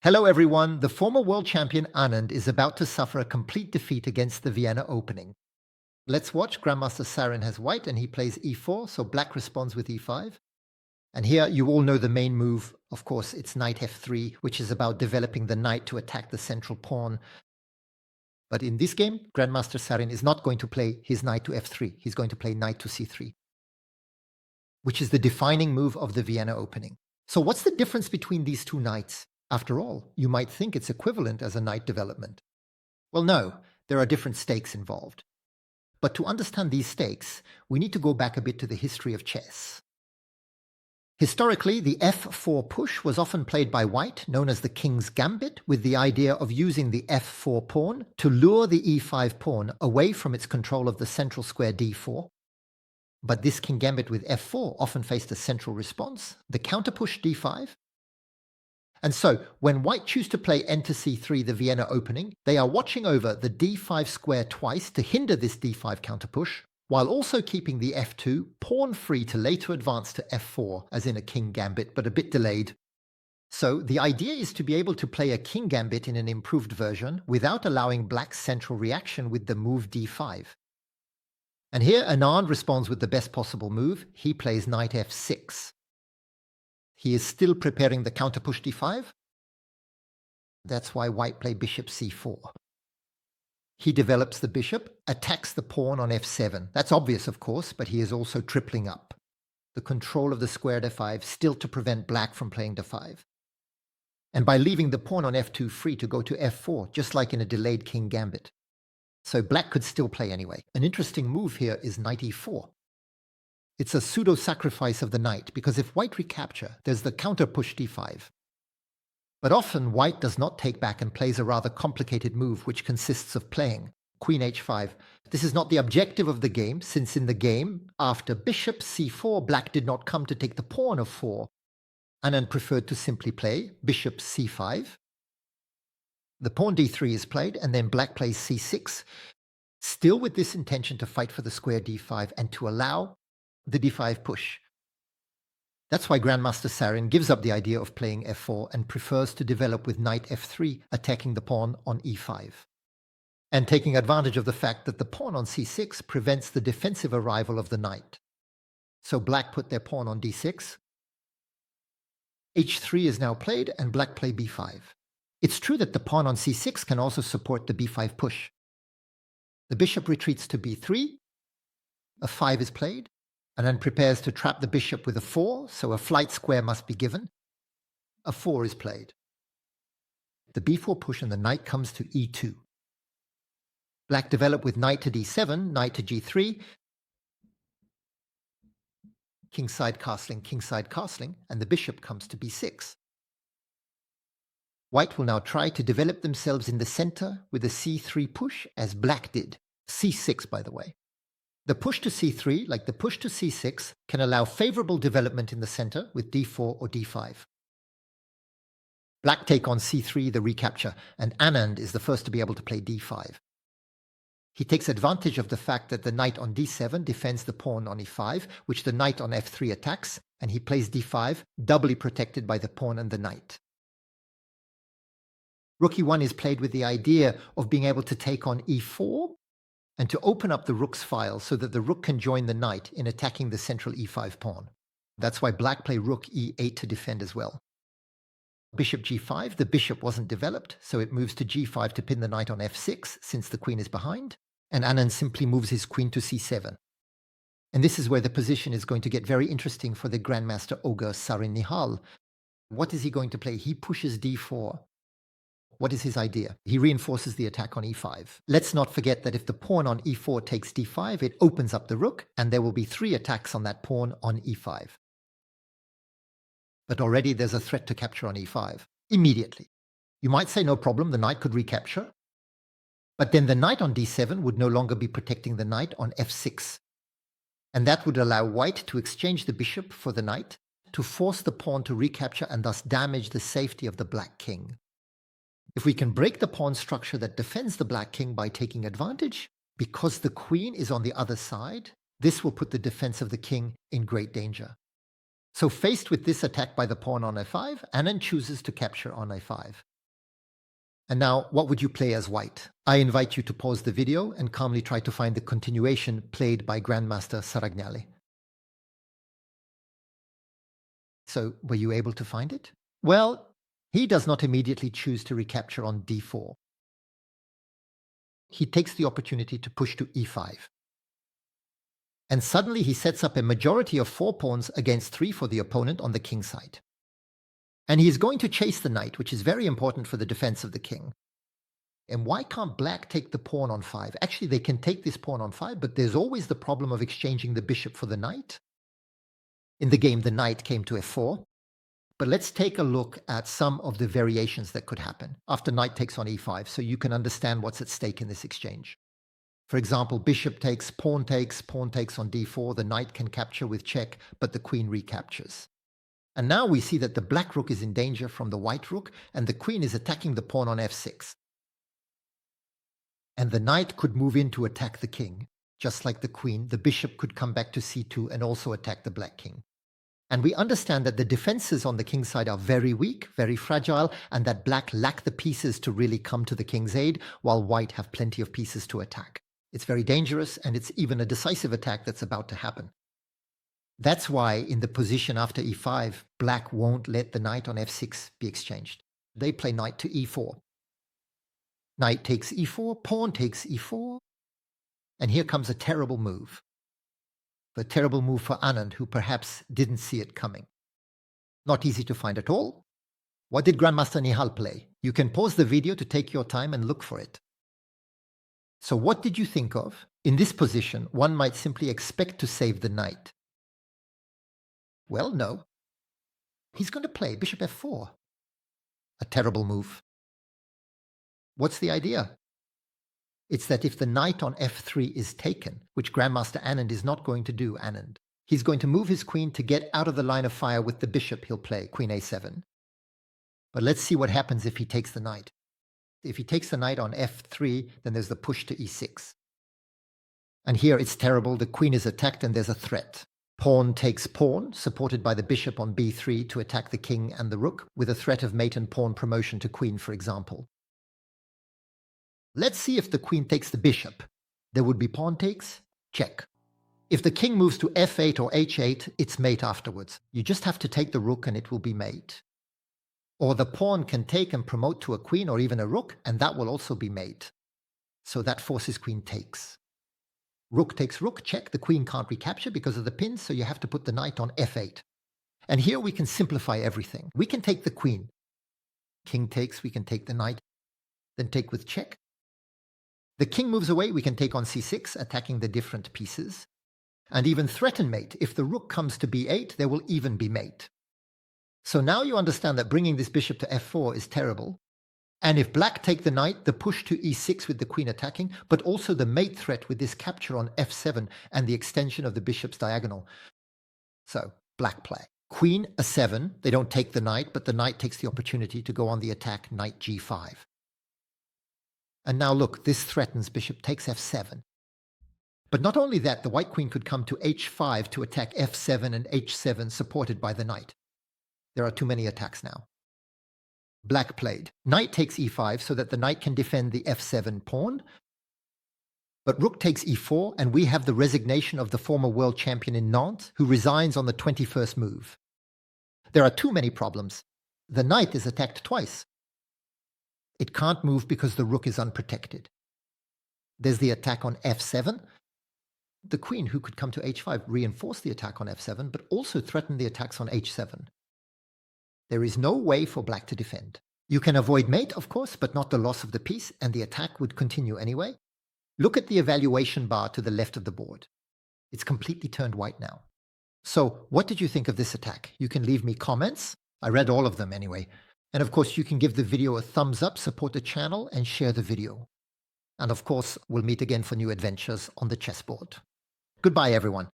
Hello everyone, the former world champion Anand is about to suffer a complete defeat against the Vienna opening. Let's watch. Grandmaster Sarin has white and he plays e4, so black responds with e5. And here you all know the main move. Of course, it's knight f3, which is about developing the knight to attack the central pawn. But in this game, Grandmaster Sarin is not going to play his knight to f3. He's going to play knight to c3, which is the defining move of the Vienna opening. So what's the difference between these two knights? After all, you might think it's equivalent as a knight development. Well, no, there are different stakes involved. But to understand these stakes, we need to go back a bit to the history of chess. Historically, the f4 push was often played by white, known as the king's gambit, with the idea of using the f4 pawn to lure the e5 pawn away from its control of the central square d4. But this king gambit with f4 often faced a central response, the counter push d5. And so, when white choose to play enter c3, the Vienna opening, they are watching over the d5 square twice to hinder this d5 counterpush, while also keeping the f2 pawn free to later advance to f4, as in a king gambit, but a bit delayed. So, the idea is to be able to play a king gambit in an improved version without allowing black's central reaction with the move d5. And here Anand responds with the best possible move. He plays knight f6. He is still preparing the counter push d5. That's why white played bishop c4. He develops the bishop, attacks the pawn on f7. That's obvious, of course, but he is also tripling up. The control of the squared f5 still to prevent black from playing d5. And by leaving the pawn on f2 free to go to f4, just like in a delayed king gambit. So black could still play anyway. An interesting move here is knight e4. It's a pseudo-sacrifice of the knight, because if white recapture, there's the counter push d5. But often white does not take back and plays a rather complicated move which consists of playing queen h5. This is not the objective of the game, since in the game, after bishop c4, black did not come to take the pawn of 4. Anand preferred to simply play bishop c5. The pawn d3 is played, and then black plays c6, still with this intention to fight for the square d5 and to allow the d5 push. That's why Grandmaster Sarin gives up the idea of playing f4 and prefers to develop with knight f3, attacking the pawn on e5. And taking advantage of the fact that the pawn on c6 prevents the defensive arrival of the knight. So black put their pawn on d6. h3 is now played and black play b5. It's true that the pawn on c6 can also support the b5 push. The bishop retreats to b3, a 5 is played, and then prepares to trap the bishop with a 4, so a flight square must be given. A 4 is played. The b4 push and the knight comes to e2. Black develop with knight to d7, knight to g3, kingside castling, and the bishop comes to b6. White will now try to develop themselves in the center with a c3 push, as black did. c6, by the way. The push to c3, like the push to c6, can allow favorable development in the center with d4 or d5. Black take on c3, the recapture, and Anand is the first to be able to play d5. He takes advantage of the fact that the knight on d7 defends the pawn on e5, which the knight on f3 attacks, and he plays d5, doubly protected by the pawn and the knight. Rook e1 is played with the idea of being able to take on e4, and to open up the rook's file so that the rook can join the knight in attacking the central e5 pawn. That's why black play rook e8 to defend as well. Bishop g5, the bishop wasn't developed, so it moves to g5 to pin the knight on f6 since the queen is behind, and Anand simply moves his queen to c7. And this is where the position is going to get very interesting for the Grandmaster Ogre Sarin Nihal. What is he going to play? He pushes d4. What is his idea? He reinforces the attack on e5. Let's not forget that if the pawn on e4 takes d5, it opens up the rook, and there will be 3 attacks on that pawn on e5. But already there's a threat to capture on e5, immediately. You might say no problem, the knight could recapture. But then the knight on d7 would no longer be protecting the knight on f6. And that would allow white to exchange the bishop for the knight, to force the pawn to recapture and thus damage the safety of the black king. If we can break the pawn structure that defends the black king by taking advantage, because the queen is on the other side, this will put the defense of the king in great danger. So faced with this attack by the pawn on f5, Anand chooses to capture on a5. And now, what would you play as white? I invite you to pause the video and calmly try to find the continuation played by Grandmaster Saragnale. So, were you able to find it? Well, he does not immediately choose to recapture on d4. He takes the opportunity to push to e5. And suddenly he sets up a majority of 4 pawns against 3 for the opponent on the king side. And he is going to chase the knight, which is very important for the defense of the king. And why can't black take the pawn on 5? Actually, they can take this pawn on 5, but there's always the problem of exchanging the bishop for the knight. In the game, the knight came to f4. But let's take a look at some of the variations that could happen after knight takes on e5, so you can understand what's at stake in this exchange. For example, bishop takes on d4, the knight can capture with check, but the queen recaptures. And now we see that the black rook is in danger from the white rook, and the queen is attacking the pawn on f6. And the knight could move in to attack the king. Just like the queen, the bishop could come back to c2 and also attack the black king. And we understand that the defenses on the king's side are very weak, very fragile, and that black lack the pieces to really come to the king's aid, while white have plenty of pieces to attack. It's very dangerous, and it's even a decisive attack that's about to happen. That's why in the position after e5, black won't let the knight on f6 be exchanged. They play knight to e4. Knight takes e4, pawn takes e4, and here comes a terrible move. A terrible move for Anand, who perhaps didn't see it coming. Not easy to find at all. What did Grandmaster Nihal play? You can pause the video to take your time and look for it. So what did you think of? In this position, one might simply expect to save the knight. Well, no. He's going to play bishop f4. A terrible move. What's the idea? It's that if the knight on f3 is taken, which Grandmaster Anand is not going to do, he's going to move his queen to get out of the line of fire with the bishop he'll play, queen a7. But let's see what happens if he takes the knight. If he takes the knight on f3, then there's the push to e6. And here it's terrible, the queen is attacked and there's a threat. Pawn takes pawn, supported by the bishop on b3 to attack the king and the rook, with a threat of mate and pawn promotion to queen, for example. Let's see if the queen takes the bishop. There would be pawn takes, check. If the king moves to f8 or h8, it's mate afterwards. You just have to take the rook and it will be mate. Or the pawn can take and promote to a queen or even a rook, and that will also be mate. So that forces queen takes. Rook takes rook, check. The queen can't recapture because of the pin, so you have to put the knight on f8. And here we can simplify everything. We can take the queen. King takes, we can take the knight, then take with check. The king moves away, we can take on c6, attacking the different pieces. And even threaten mate. If the rook comes to b8, there will even be mate. So now you understand that bringing this bishop to f4 is terrible. And if black take the knight, the push to e6 with the queen attacking, but also the mate threat with this capture on f7 and the extension of the bishop's diagonal. So, black play. Queen a7, they don't take the knight, but the knight takes the opportunity to go on the attack, knight g5. And now look, this threatens bishop takes f7. But not only that, the white queen could come to h5 to attack f7 and h7 supported by the knight. There are too many attacks now. Black played. Knight takes e5 so that the knight can defend the f7 pawn. But rook takes e4, and we have the resignation of the former world champion in Nantes, who resigns on the 21st move. There are too many problems. The knight is attacked twice. It can't move because the rook is unprotected. There's the attack on f7. The queen, who could come to h5, reinforce the attack on f7, but also threaten the attacks on h7. There is no way for black to defend. You can avoid mate, of course, but not the loss of the piece, and the attack would continue anyway. Look at the evaluation bar to the left of the board. It's completely turned white now. So, what did you think of this attack? You can leave me comments. I read all of them anyway. And of course, you can give the video a thumbs up, support the channel, and share the video. And of course, we'll meet again for new adventures on the chessboard. Goodbye, everyone.